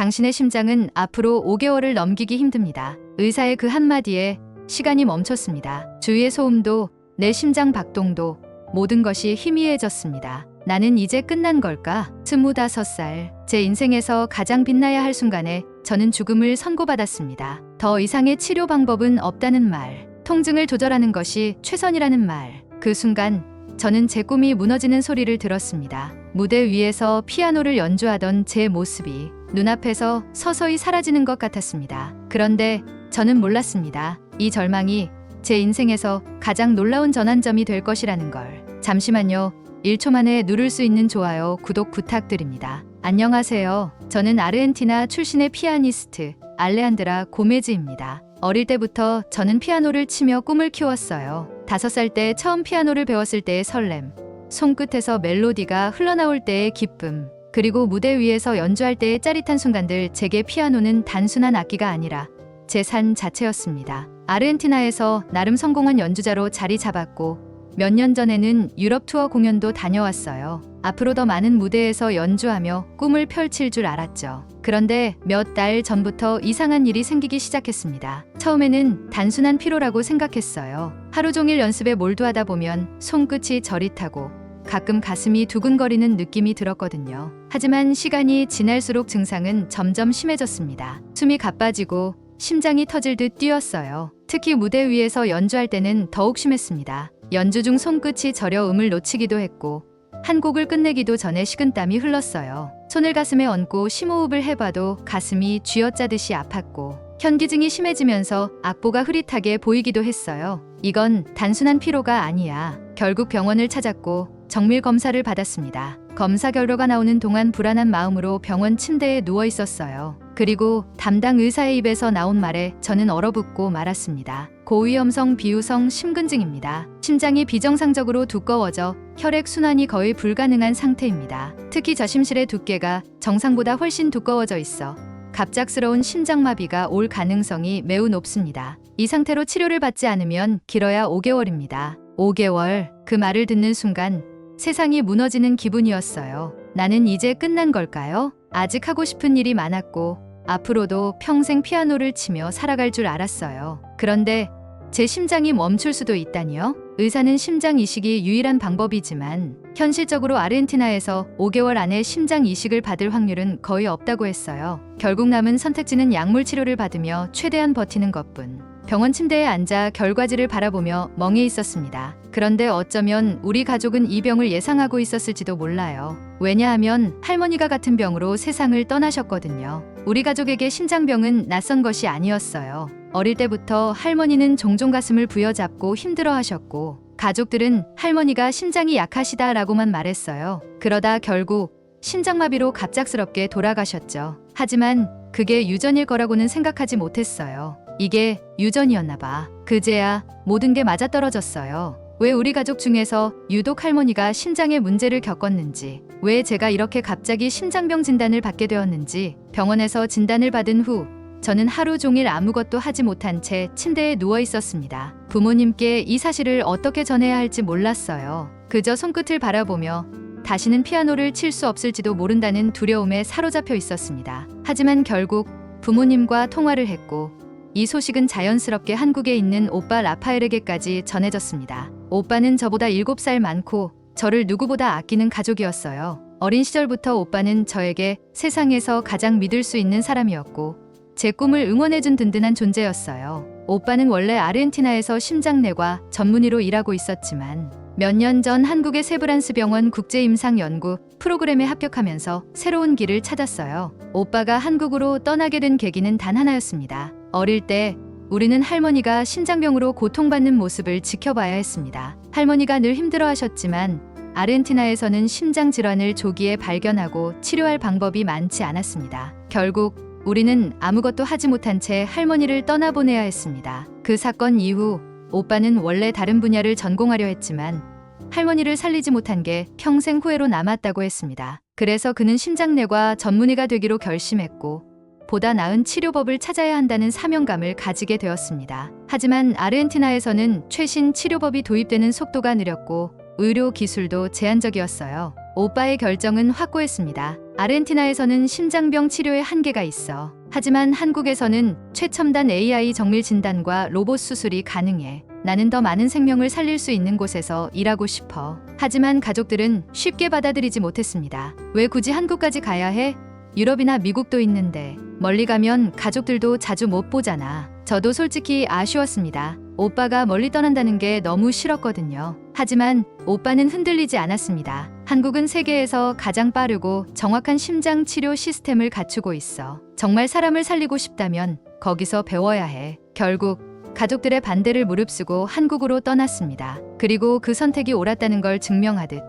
당신의 심장은 앞으로 5개월을 넘기기 힘듭니다. 의사의 그 한마디에 시간이 멈췄습니다. 주위의 소음도, 내 심장 박동도, 모든 것이 희미해졌습니다. 나는 이제 끝난 걸까? 25살, 제 인생에서 가장 빛나야 할 순간에 저는 죽음을 선고받았습니다. 더 이상의 치료 방법은 없다는 말, 통증을 조절하는 것이 최선이라는 말. 그 순간 저는 제 꿈이 무너지는 소리를 들었습니다. 무대 위에서 피아노를 연주하던 제 모습이 눈앞에서 서서히 사라지는 것 같았습니다. 그런데 저는 몰랐습니다. 이 절망이 제 인생에서 가장 놀라운 전환점이 될 것이라는 걸. 잠시만요. 1초 만에 누를 수 있는 좋아요, 구독 부탁드립니다. 안녕하세요. 저는 아르헨티나 출신의 피아니스트 알레한드라 고메즈입니다. 어릴 때부터 저는 피아노를 치며 꿈을 키웠어요. 5살 때 처음 피아노를 배웠을 때의 설렘, 손끝에서 멜로디가 흘러나올 때의 기쁨, 그리고 무대 위에서 연주할 때의 짜릿한 순간들. 제게 피아노는 단순한 악기가 아니라 제 삶 자체였습니다. 아르헨티나에서 나름 성공한 연주자로 자리 잡았고 몇 년 전에는 유럽 투어 공연도 다녀왔어요. 앞으로 더 많은 무대에서 연주하며 꿈을 펼칠 줄 알았죠. 그런데 몇 달 전부터 이상한 일이 생기기 시작했습니다. 처음에는 단순한 피로라고 생각했어요. 하루 종일 연습에 몰두하다 보면 손끝이 저릿하고 가끔 가슴이 두근거리는 느낌이 들었거든요. 하지만 시간이 지날수록 증상은 점점 심해졌습니다. 숨이 가빠지고 심장이 터질 듯 뛰었어요. 특히 무대 위에서 연주할 때는 더욱 심했습니다. 연주 중 손끝이 저려 음을 놓치기도 했고 한 곡을 끝내기도 전에 식은땀이 흘렀어요. 손을 가슴에 얹고 심호흡을 해봐도 가슴이 쥐어짜듯이 아팠고 현기증이 심해지면서 악보가 흐릿하게 보이기도 했어요. 이건 단순한 피로가 아니야. 결국 병원을 찾았고 정밀 검사를 받았습니다. 검사 결과가 나오는 동안 불안한 마음으로 병원 침대에 누워 있었어요. 그리고 담당 의사의 입에서 나온 말에 저는 얼어붙고 말았습니다. 고위험성 비우성 심근증입니다. 심장이 비정상적으로 두꺼워져 혈액 순환이 거의 불가능한 상태입니다. 특히 저심실의 두께가 정상보다 훨씬 두꺼워져 있어 갑작스러운 심장마비가 올 가능성이 매우 높습니다. 이 상태로 치료를 받지 않으면 길어야 5개월입니다. 5개월, 그 말을 듣는 순간 세상이 무너지는 기분이었어요. 나는 이제 끝난 걸까요? 아직 하고 싶은 일이 많았고 앞으로도 평생 피아노를 치며 살아갈 줄 알았어요. 그런데 제 심장이 멈출 수도 있다니요? 의사는 심장 이식이 유일한 방법이지만 현실적으로 아르헨티나에서 5개월 안에 심장 이식을 받을 확률은 거의 없다고 했어요. 결국 남은 선택지는 약물 치료를 받으며 최대한 버티는 것뿐. 병원 침대에 앉아 결과지를 바라보며 멍해 있었습니다. 그런데 어쩌면 우리 가족은 이 병을 예상하고 있었을지도 몰라요. 왜냐하면 할머니가 같은 병으로 세상을 떠나셨거든요. 우리 가족에게 심장병은 낯선 것이 아니었어요. 어릴 때부터 할머니는 종종 가슴을 부여잡고 힘들어하셨고 가족들은 할머니가 심장이 약하시다라고만 말했어요. 그러다 결국 심장마비로 갑작스럽게 돌아가셨죠. 하지만 그게 유전일 거라고는 생각하지 못했어요. 이게 유전이었나 봐. 그제야 모든 게 맞아떨어졌어요. 왜 우리 가족 중에서 유독 할머니가 심장에 문제를 겪었는지, 왜 제가 이렇게 갑자기 심장병 진단을 받게 되었는지. 병원에서 진단을 받은 후 저는 하루 종일 아무것도 하지 못한 채 침대에 누워 있었습니다. 부모님께 이 사실을 어떻게 전해야 할지 몰랐어요. 그저 손끝을 바라보며 다시는 피아노를 칠 수 없을지도 모른다는 두려움에 사로잡혀 있었습니다. 하지만 결국 부모님과 통화를 했고 이 소식은 자연스럽게 한국에 있는 오빠 라파엘에게까지 전해졌습니다. 오빠는 저보다 7살 많고 저를 누구보다 아끼는 가족이었어요. 어린 시절부터 오빠는 저에게 세상에서 가장 믿을 수 있는 사람이었고 제 꿈을 응원해준 든든한 존재였어요. 오빠는 원래 아르헨티나에서 심장내과 전문의로 일하고 있었지만 몇 년 전 한국의 세브란스 병원 국제임상연구 프로그램에 합격하면서 새로운 길을 찾았어요. 오빠가 한국으로 떠나게 된 계기는 단 하나였습니다. 어릴 때 우리는 할머니가 심장병으로 고통받는 모습을 지켜봐야 했습니다. 할머니가 늘 힘들어하셨지만 아르헨티나에서는 심장 질환을 조기에 발견하고 치료할 방법이 많지 않았습니다. 결국 우리는 아무것도 하지 못한 채 할머니를 떠나보내야 했습니다. 그 사건 이후 오빠는 원래 다른 분야를 전공하려 했지만 할머니를 살리지 못한 게 평생 후회로 남았다고 했습니다. 그래서 그는 심장내과 전문의가 되기로 결심했고 보다 나은 치료법을 찾아야 한다는 사명감을 가지게 되었습니다. 하지만 아르헨티나에서는 최신 치료법이 도입되는 속도가 느렸고 의료 기술도 제한적이었어요. 오빠의 결정은 확고했습니다. 아르헨티나에서는 심장병 치료에 한계가 있어. 하지만 한국에서는 최첨단 AI 정밀 진단과 로봇 수술이 가능해. 나는 더 많은 생명을 살릴 수 있는 곳에서 일하고 싶어. 하지만 가족들은 쉽게 받아들이지 못했습니다. 왜 굳이 한국까지 가야 해? 유럽이나 미국도 있는데 멀리 가면 가족들도 자주 못 보잖아. 저도 솔직히 아쉬웠습니다. 오빠가 멀리 떠난다는 게 너무 싫었거든요. 하지만 오빠는 흔들리지 않았습니다. 한국은 세계에서 가장 빠르고 정확한 심장 치료 시스템을 갖추고 있어. 정말 사람을 살리고 싶다면 거기서 배워야 해. 결국 가족들의 반대를 무릅쓰고 한국으로 떠났습니다. 그리고 그 선택이 옳았다는 걸 증명하듯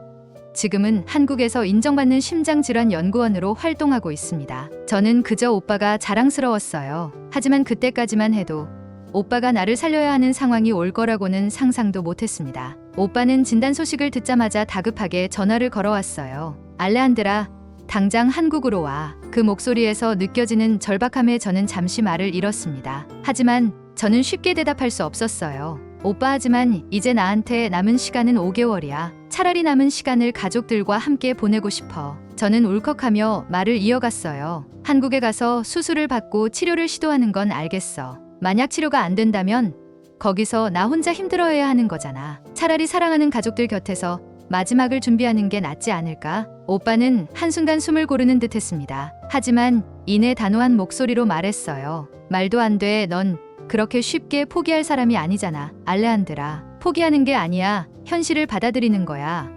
지금은 한국에서 인정받는 심장질환 연구원으로 활동하고 있습니다. 저는 그저 오빠가 자랑스러웠어요. 하지만 그때까지만 해도 오빠가 나를 살려야 하는 상황이 올 거라고는 상상도 못했습니다. 오빠는 진단 소식을 듣자마자 다급하게 전화를 걸어왔어요. 알레한드라, 당장 한국으로 와. 그 목소리에서 느껴지는 절박함에 저는 잠시 말을 잃었습니다. 하지만 저는 쉽게 대답할 수 없었어요. 오빠, 하지만 이제 나한테 남은 시간은 5개월이야. 차라리 남은 시간을 가족들과 함께 보내고 싶어. 저는 울컥하며 말을 이어갔어요. 한국에 가서 수술을 받고 치료를 시도하는 건 알겠어. 만약 치료가 안 된다면 거기서 나 혼자 힘들어해야 하는 거잖아. 차라리 사랑하는 가족들 곁에서 마지막을 준비하는 게 낫지 않을까? 오빠는 한순간 숨을 고르는 듯 했습니다. 하지만 이내 단호한 목소리로 말했어요. 말도 안 돼. 넌 그렇게 쉽게 포기할 사람이 아니잖아. 알레한드라, 포기하는 게 아니야. 현실을 받아들이는 거야.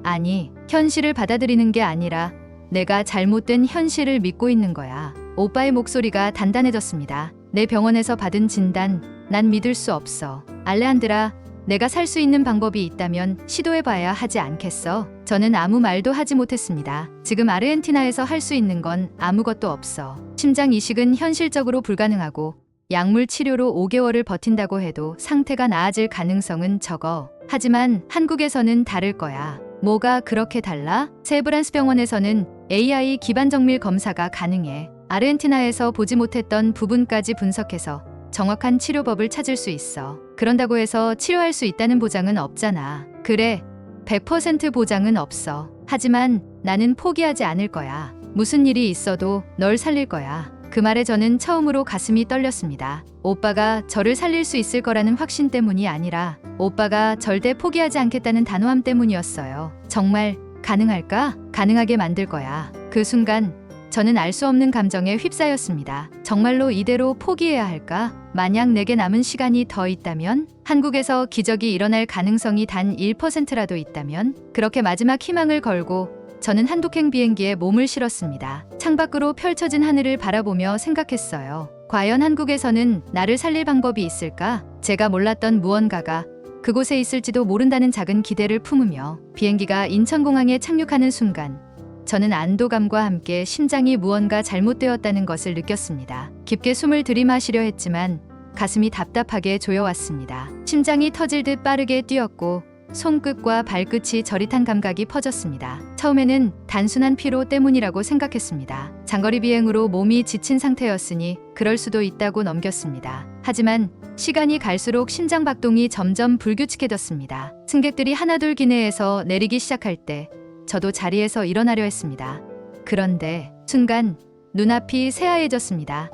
아니, 현실을 받아들이는 게 아니라 내가 잘못된 현실을 믿고 있는 거야. 오빠의 목소리가 단단해졌습니다. 내 병원에서 받은 진단, 난 믿을 수 없어. 알레한드라, 내가 살 수 있는 방법이 있다면 시도해봐야 하지 않겠어? 저는 아무 말도 하지 못했습니다. 지금 아르헨티나에서 할 수 있는 건 아무것도 없어. 심장 이식은 현실적으로 불가능하고 약물 치료로 5개월을 버틴다고 해도 상태가 나아질 가능성은 적어. 하지만 한국에서는 다를 거야. 뭐가 그렇게 달라? 세브란스 병원에서는 AI 기반 정밀 검사가 가능해. 아르헨티나에서 보지 못했던 부분까지 분석해서 정확한 치료법을 찾을 수 있어. 그런다고 해서 치료할 수 있다는 보장은 없잖아. 그래, 100% 보장은 없어. 하지만 나는 포기하지 않을 거야. 무슨 일이 있어도 널 살릴 거야. 그 말에 저는 처음으로 가슴이 떨렸습니다. 오빠가 저를 살릴 수 있을 거라는 확신 때문이 아니라 오빠가 절대 포기하지 않겠다는 단호함 때문이었어요. 정말 가능할까? 가능하게 만들 거야. 그 순간 저는 알 수 없는 감정에 휩싸였습니다. 정말로 이대로 포기해야 할까? 만약 내게 남은 시간이 더 있다면? 한국에서 기적이 일어날 가능성이 단 1%라도 있다면? 그렇게 마지막 희망을 걸고 저는 한국행 비행기에 몸을 실었습니다. 창밖으로 펼쳐진 하늘을 바라보며 생각했어요. 과연 한국에서는 나를 살릴 방법이 있을까? 제가 몰랐던 무언가가 그곳에 있을지도 모른다는 작은 기대를 품으며 비행기가 인천공항에 착륙하는 순간 저는 안도감과 함께 심장이 무언가 잘못되었다는 것을 느꼈습니다. 깊게 숨을 들이마시려 했지만 가슴이 답답하게 조여왔습니다. 심장이 터질 듯 빠르게 뛰었고 손끝과 발끝이 저릿한 감각이 퍼졌습니다. 처음에는 단순한 피로 때문이라고 생각했습니다. 장거리 비행으로 몸이 지친 상태였으니 그럴 수도 있다고 넘겼습니다. 하지만 시간이 갈수록 심장 박동이 점점 불규칙해졌습니다. 승객들이 하나둘 기내에서 내리기 시작할 때 저도 자리에서 일어나려 했습니다. 그런데 순간 눈앞이 새하얘졌습니다.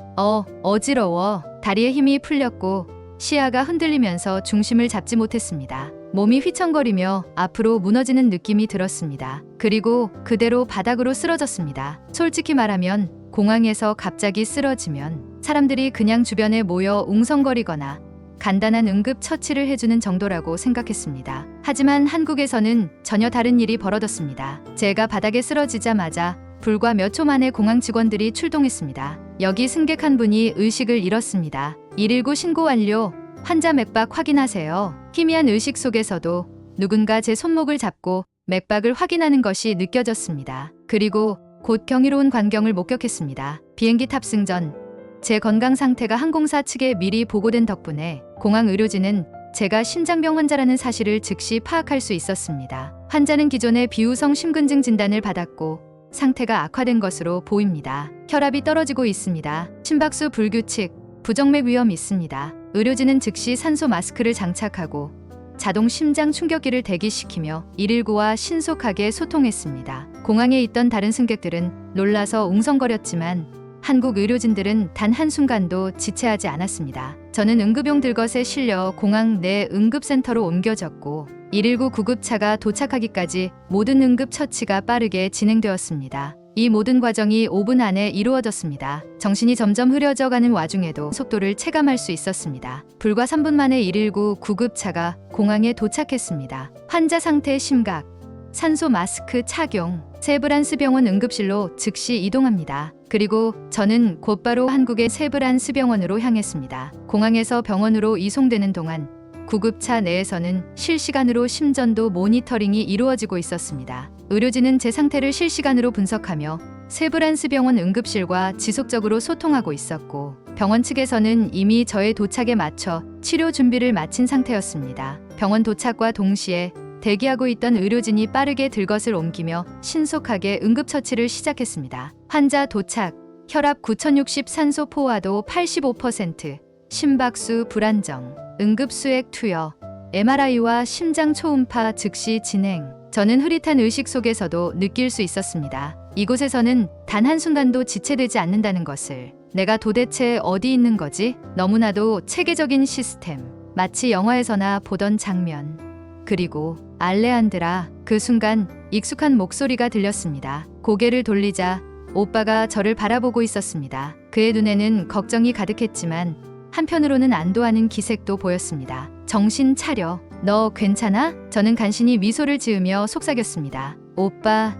어지러워. 다리에 힘이 풀렸고 시야가 흔들리면서 중심을 잡지 못했습니다. 몸이 휘청거리며 앞으로 무너지는 느낌이 들었습니다. 그리고 그대로 바닥으로 쓰러졌습니다. 솔직히 말하면 공항에서 갑자기 쓰러지면 사람들이 그냥 주변에 모여 웅성거리거나 간단한 응급 처치를 해주는 정도라고 생각했습니다. 하지만 한국에서는 전혀 다른 일이 벌어졌습니다. 제가 바닥에 쓰러지자마자 불과 몇 초 만에 공항 직원들이 출동했습니다. 여기 승객 한 분이 의식을 잃었습니다. 119 신고 완료. 환자 맥박 확인하세요. 희미한 의식 속에서도 누군가 제 손목을 잡고 맥박을 확인하는 것이 느껴졌습니다. 그리고 곧 경이로운 광경을 목격했습니다. 비행기 탑승 전 제 건강 상태가 항공사 측에 미리 보고된 덕분에 공항 의료진은 제가 심장병 환자라는 사실을 즉시 파악할 수 있었습니다. 환자는 기존의 비우성 심근증 진단을 받았고 상태가 악화된 것으로 보입니다. 혈압이 떨어지고 있습니다. 심박수 불규칙, 부정맥 위험 있습니다. 의료진은 즉시 산소 마스크를 장착하고 자동 심장 충격기를 대기시키며 119와 신속하게 소통했습니다. 공항에 있던 다른 승객들은 놀라서 웅성거렸지만 한국 의료진들은 단 한순간도 지체하지 않았습니다. 저는 응급용 들것에 실려 공항 내 응급센터로 옮겨졌고 119 구급차가 도착하기까지 모든 응급 처치가 빠르게 진행되었습니다. 이 모든 과정이 5분 안에 이루어졌습니다. 정신이 점점 흐려져가는 와중에도 속도를 체감할 수 있었습니다. 불과 3분 만에 119 구급차가 공항에 도착했습니다. 환자 상태 심각, 산소 마스크 착용, 세브란스 병원 응급실로 즉시 이동합니다. 그리고 저는 곧바로 한국의 세브란스 병원으로 향했습니다. 공항에서 병원으로 이송되는 동안 구급차 내에서는 실시간으로 심전도 모니터링이 이루어지고 있었습니다. 의료진은 제 상태를 실시간으로 분석하며 세브란스 병원 응급실과 지속적으로 소통하고 있었고 병원 측에서는 이미 저의 도착에 맞춰 치료 준비를 마친 상태였습니다. 병원 도착과 동시에 대기하고 있던 의료진이 빠르게 들것을 옮기며 신속하게 응급처치를 시작했습니다. 환자 도착, 혈압 9060, 산소 포화도 85%, 심박수 불안정, 응급수액 투여, MRI와 심장 초음파 즉시 진행. 저는 흐릿한 의식 속에서도 느낄 수 있었습니다. 이곳에서는 단 한순간도 지체되지 않는다는 것을. 내가 도대체 어디 있는 거지? 너무나도 체계적인 시스템. 마치 영화에서나 보던 장면. 그리고 알레한드라, 그 순간 익숙한 목소리가 들렸습니다. 고개를 돌리자 오빠가 저를 바라보고 있었습니다. 그의 눈에는 걱정이 가득했지만 한편으로는 안도하는 기색도 보였습니다. 정신 차려. 너 괜찮아? 저는 간신히 미소를 지으며 속삭였습니다. 오빠,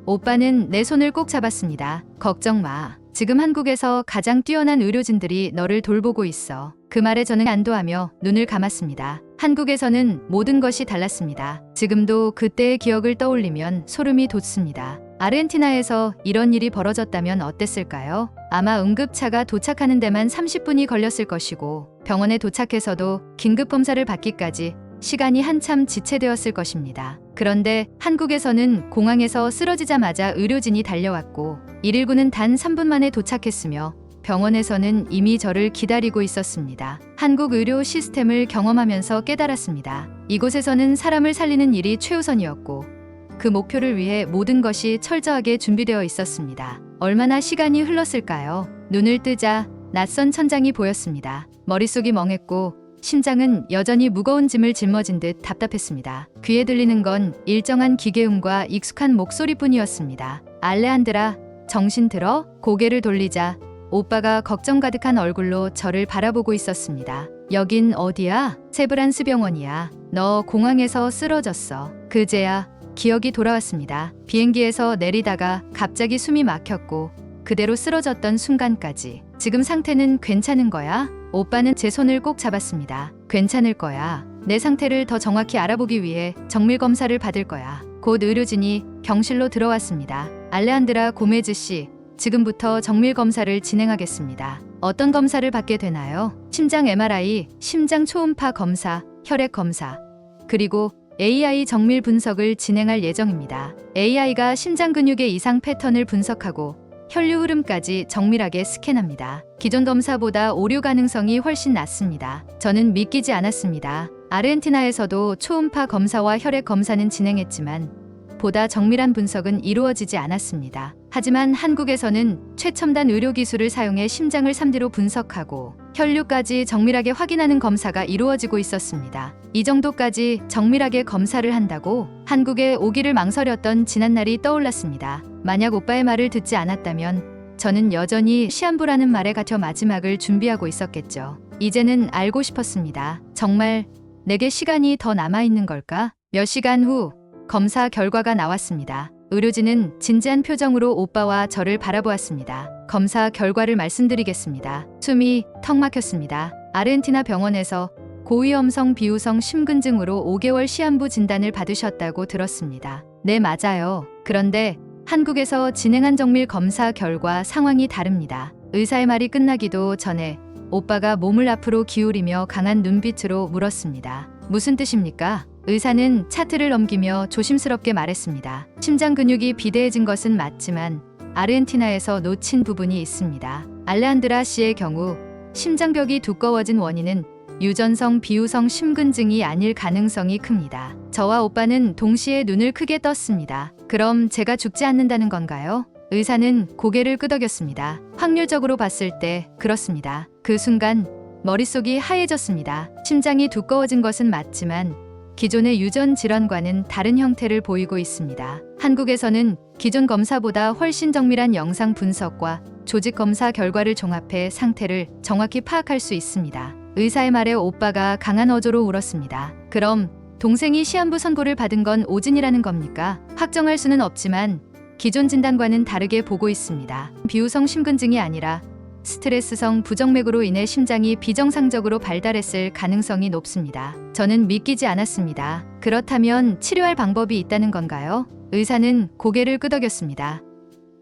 오빠는 내 손을 꼭 잡았습니다. 걱정 마. 지금 한국에서 가장 뛰어난 의료진들이 너를 돌보고 있어. 그 말에 저는 안도하며 눈을 감았습니다. 한국에서는 모든 것이 달랐습니다. 지금도 그때의 기억을 떠올리면 소름이 돋습니다. 아르헨티나에서 이런 일이 벌어졌다면 어땠을까요? 아마 응급차가 도착하는 데만 30분이 걸렸을 것이고 병원에 도착해서도 긴급 검사를 받기까지 시간이 한참 지체되었을 것입니다. 그런데 한국에서는 공항에서 쓰러지자마자 의료진이 달려왔고 119는 단 3분 만에 도착했으며 병원에서는 이미 저를 기다리고 있었습니다. 한국 의료 시스템을 경험하면서 깨달았습니다. 이곳에서는 사람을 살리는 일이 최우선이었고 그 목표를 위해 모든 것이 철저하게 준비되어 있었습니다. 얼마나 시간이 흘렀을까요? 눈을 뜨자 낯선 천장이 보였습니다. 머릿속이 멍했고 심장은 여전히 무거운 짐을 짊어진 듯 답답했습니다. 귀에 들리는 건 일정한 기계음과 익숙한 목소리뿐이었습니다. 알레한드라, 정신 들어? 고개를 돌리자 오빠가 걱정 가득한 얼굴로 저를 바라보고 있었습니다. 여긴 어디야? 세브란스 병원이야. 너 공항에서 쓰러졌어. 그제야 기억이 돌아왔습니다. 비행기에서 내리다가 갑자기 숨이 막혔고 그대로 쓰러졌던 순간까지. 지금 상태는 괜찮은 거야? 오빠는 제 손을 꼭 잡았습니다. 괜찮을 거야. 내 상태를 더 정확히 알아보기 위해 정밀 검사를 받을 거야. 곧 의료진이 경실로 들어왔습니다. 알레한드라 고메즈 씨, 지금부터 정밀 검사를 진행하겠습니다. 어떤 검사를 받게 되나요? 심장 MRI, 심장 초음파 검사, 혈액 검사, 그리고 AI 정밀 분석을 진행할 예정입니다. AI가 심장 근육의 이상 패턴을 분석하고 혈류 흐름까지 정밀하게 스캔합니다. 기존 검사보다 오류 가능성이 훨씬 낮습니다. 저는 믿기지 않았습니다. 아르헨티나에서도 초음파 검사와 혈액 검사는 진행했지만 보다 정밀한 분석은 이루어지지 않았습니다. 하지만 한국에서는 최첨단 의료 기술을 사용해 심장을 3D로 분석하고 혈류까지 정밀하게 확인하는 검사가 이루어지고 있었습니다. 이 정도까지 정밀하게 검사를 한다고? 한국에 오기를 망설였던 지난날이 떠올랐습니다. 만약 오빠의 말을 듣지 않았다면 저는 여전히 시한부라는 말에 갇혀 마지막을 준비하고 있었겠죠. 이제는 알고 싶었습니다. 정말 내게 시간이 더 남아있는 걸까? 몇 시간 후 검사 결과가 나왔습니다. 의료진은 진지한 표정으로 오빠와 저를 바라보았습니다. 검사 결과를 말씀드리겠습니다. 숨이 턱 막혔습니다. 아르헨티나 병원에서 고위험성 비우성 심근증으로 5개월 시한부 진단을 받으셨다고 들었습니다. 네, 맞아요. 그런데 한국에서 진행한 정밀 검사 결과 상황이 다릅니다. 의사의 말이 끝나기도 전에 오빠가 몸을 앞으로 기울이며 강한 눈빛으로 물었습니다. 무슨 뜻입니까? 의사는 차트를 넘기며 조심스럽게 말했습니다. 심장 근육이 비대해진 것은 맞지만 아르헨티나에서 놓친 부분이 있습니다. 알레한드라 씨의 경우 심장벽이 두꺼워진 원인은 유전성 비후성 심근증이 아닐 가능성이 큽니다. 저와 오빠는 동시에 눈을 크게 떴습니다. 그럼 제가 죽지 않는다는 건가요? 의사는 고개를 끄덕였습니다. 확률적으로 봤을 때 그렇습니다. 그 순간 머릿속이 하얘졌습니다. 심장이 두꺼워진 것은 맞지만 기존의 유전 질환과는 다른 형태를 보이고 있습니다. 한국에서는 기존 검사보다 훨씬 정밀한 영상 분석과 조직 검사 결과를 종합해 상태를 정확히 파악할 수 있습니다. 의사의 말에 오빠가 강한 어조로 울었습니다. 그럼 동생이 시한부 선고를 받은 건 오진이라는 겁니까? 확정할 수는 없지만 기존 진단과는 다르게 보고 있습니다. 비후성 심근증이 아니라 스트레스성 부정맥으로 인해 심장이 비정상적으로 발달했을 가능성이 높습니다. 저는 믿기지 않았습니다. 그렇다면 치료할 방법이 있다는 건가요? 의사는 고개를 끄덕였습니다.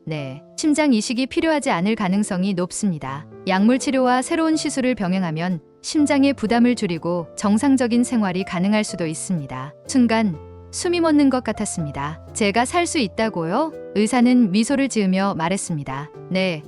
네, 심장 이식이 필요하지 않을 가능성이 높습니다. 약물 치료와 새로운 시술을 병행하면 심장의 부담을 줄이고 정상적인 생활이 가능할 수도 있습니다. 순간 숨이 멎는 것 같았습니다. 제가 살 수 있다고요? 의사는 미소를 지으며 말했습니다. 네.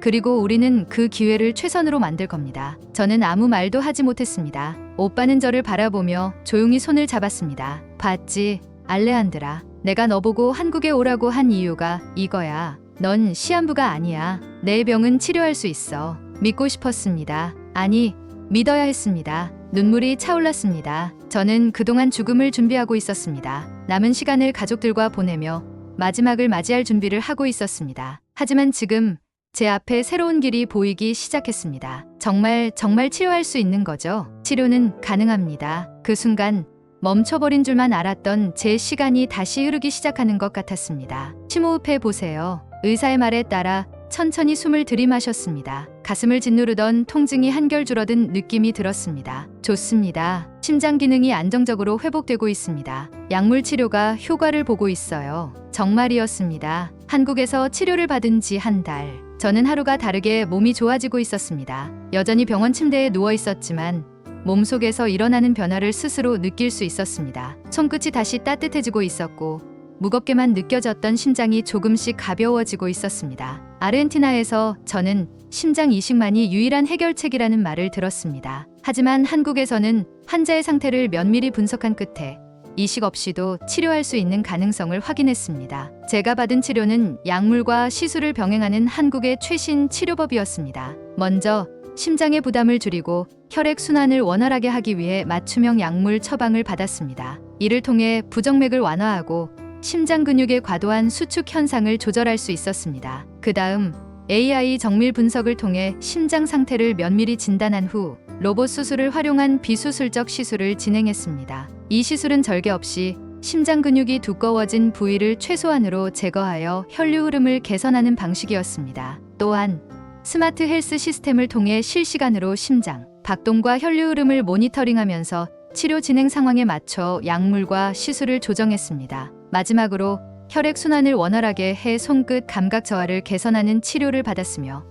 그리고 우리는 그 기회를 최선으로 만들 겁니다. 저는 아무 말도 하지 못했습니다. 오빠는 저를 바라보며 조용히 손을 잡았습니다. 봤지, 알레한드라. 내가 너보고 한국에 오라고 한 이유가 이거야. 넌 시한부가 아니야. 내 병은 치료할 수 있어. 믿고 싶었습니다. 아니, 믿어야 했습니다. 눈물이 차올랐습니다. 저는 그동안 죽음을 준비하고 있었습니다. 남은 시간을 가족들과 보내며 마지막을 맞이할 준비를 하고 있었습니다. 하지만 지금 제 앞에 새로운 길이 보이기 시작했습니다. 정말 치료할 수 있는 거죠. 치료는 가능합니다. 그 순간 멈춰버린 줄만 알았던 제 시간이 다시 흐르기 시작하는 것 같았습니다. 심호흡해 보세요. 의사의 말에 따라 천천히 숨을 들이마셨습니다. 가슴을 짓누르던 통증이 한결 줄어든 느낌이 들었습니다. 좋습니다. 심장 기능이 안정적으로 회복되고 있습니다. 약물 치료가 효과를 보고 있어요. 정말이었습니다. 한국에서 치료를 받은 지 한 달. 저는 하루가 다르게 몸이 좋아지고 있었습니다. 여전히 병원 침대에 누워 있었지만 몸속에서 일어나는 변화를 스스로 느낄 수 있었습니다. 손끝이 다시 따뜻해지고 있었고 무겁게만 느껴졌던 심장이 조금씩 가벼워지고 있었습니다. 아르헨티나에서 저는 심장 이식만이 유일한 해결책이라는 말을 들었습니다. 하지만 한국에서는 환자의 상태를 면밀히 분석한 끝에 이식 없이도 치료할 수 있는 가능성을 확인했습니다. 제가 받은 치료는 약물과 시술을 병행하는 한국의 최신 치료법이었습니다. 먼저 심장의 부담을 줄이고 혈액 순환을 원활하게 하기 위해 맞춤형 약물 처방을 받았습니다. 이를 통해 부정맥을 완화하고 심장 근육의 과도한 수축 현상을 조절할 수 있었습니다. 그 다음 AI 정밀 분석을 통해 심장 상태를 면밀히 진단한 후 로봇 수술을 활용한 비수술적 시술을 진행했습니다. 이 시술은 절개 없이 심장 근육이 두꺼워진 부위를 최소한으로 제거하여 혈류 흐름을 개선하는 방식이었습니다. 또한 스마트 헬스 시스템을 통해 실시간으로 심장, 박동과 혈류 흐름을 모니터링하면서 치료 진행 상황에 맞춰 약물과 시술을 조정했습니다. 마지막으로 혈액 순환을 원활하게 해 손끝 감각 저하를 개선하는 치료를 받았으며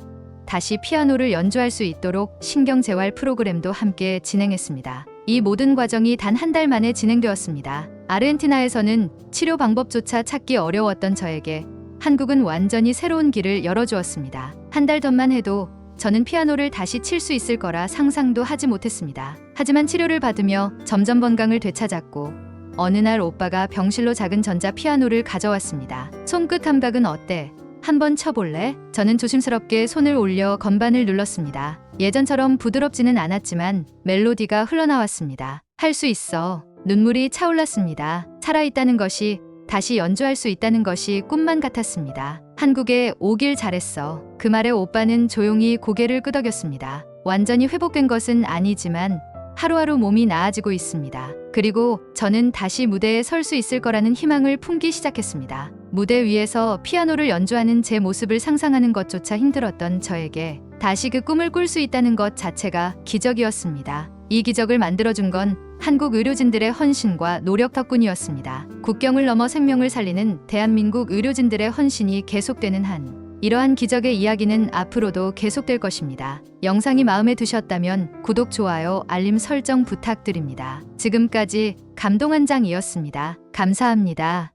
다시 피아노를 연주할 수 있도록 신경 재활 프로그램도 함께 진행했습니다. 이 모든 과정이 단 한 달 만에 진행되었습니다. 아르헨티나에서는 치료 방법조차 찾기 어려웠던 저에게 한국은 완전히 새로운 길을 열어주었습니다. 한 달 전만 해도 저는 피아노를 다시 칠 수 있을 거라 상상도 하지 못했습니다. 하지만 치료를 받으며 점점 건강을 되찾았고 어느 날 오빠가 병실로 작은 전자 피아노를 가져왔습니다. 손끝 감각은 어때? 한번 쳐볼래? 저는 조심스럽게 손을 올려 건반을 눌렀습니다. 예전처럼 부드럽지는 않았지만 멜로디가 흘러나왔습니다. 할 수 있어. 눈물이 차올랐습니다. 살아있다는 것이, 다시 연주할 수 있다는 것이 꿈만 같았습니다. 한국에 오길 잘했어. 그 말에 오빠는 조용히 고개를 끄덕였습니다. 완전히 회복된 것은 아니지만 하루하루 몸이 나아지고 있습니다. 그리고 저는 다시 무대에 설 수 있을 거라는 희망을 품기 시작했습니다. 무대 위에서 피아노를 연주하는 제 모습을 상상하는 것조차 힘들었던 저에게 다시 그 꿈을 꿀 수 있다는 것 자체가 기적이었습니다. 이 기적을 만들어준 건 한국 의료진들의 헌신과 노력 덕분이었습니다. 국경을 넘어 생명을 살리는 대한민국 의료진들의 헌신이 계속되는 한 이러한 기적의 이야기는 앞으로도 계속될 것입니다. 영상이 마음에 드셨다면 구독, 좋아요, 알림 설정 부탁드립니다. 지금까지 감동한 장이었습니다. 감사합니다.